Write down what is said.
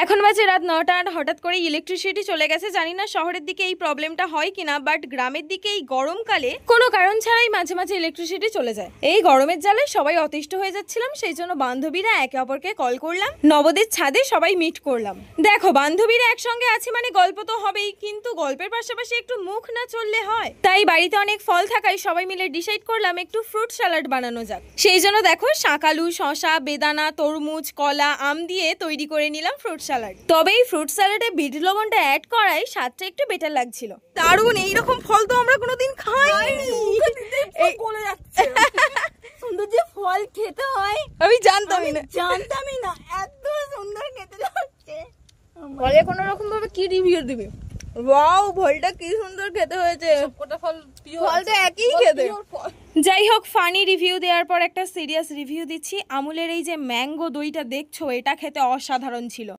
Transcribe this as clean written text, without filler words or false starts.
এখন বাজে রাত 9টা আর হঠাৎ করে ইলেকট্রিসিটি চলে গেছে। জানি না শহরের দিকে এই প্রবলেমটা হয় কিনা, বাট গ্রামের দিকে এই গরমকালে কোনো কারণ ছাড়াই মাঝে মাঝে ইলেকট্রিসিটি চলে যায়। এই গরমের জ্বালায় সবাই অতিষ্ঠ হয়ে যাচ্ছিলাম, সেই জন্য বান্ধবীরা একে অপরকে কল করলাম, নবদের ছাদে সবাই মিট করলাম। দেখো, বান্ধবীরা একসঙ্গে আছি মানে গল্প তো হবেই, কিন্তু গল্পের পাশাপাশি একটু মুখ না চললে হয়। তাই বাড়িতে অনেক ফল থাকায় সবাই মিলে ডিসাইড করলাম একটু ফ্রুট স্যালাড বানানো যাক। সেই জন্য দেখো, শাকালু, শশা, বেদানা, তরমুজ, কলা, আম দিয়ে তৈরি করে নিলাম ফ্রুট স্যালাড। তবে এই ফ্রুট স্যালাডে বিট লবণটা অ্যাড করায় স্বাদটা একটু বেটার লাগছিল। দারুণ, এইরকম ফল তো আমরা কোনোদিন খাইনি। সুন্দর যে ফল খেতে হয় আমি জানতামই না এত সুন্দর খেতে লাগছে। ফলে কোনো রকম ভাবে কি রিভিউ দিবে? ওয়াও, ফলটা কি সুন্দর খেতে হয়েছে। সবকটা ফল ফল তো একই খেতে। যাই হোক, ফানি রিভিউ দেওয়ার পর একটা সিরিয়াস রিভিউ দিচ্ছি। আমুলের এই যে ম্যাঙ্গো দইটা দেখছো, এটা খেতে অসাধারণ ছিল।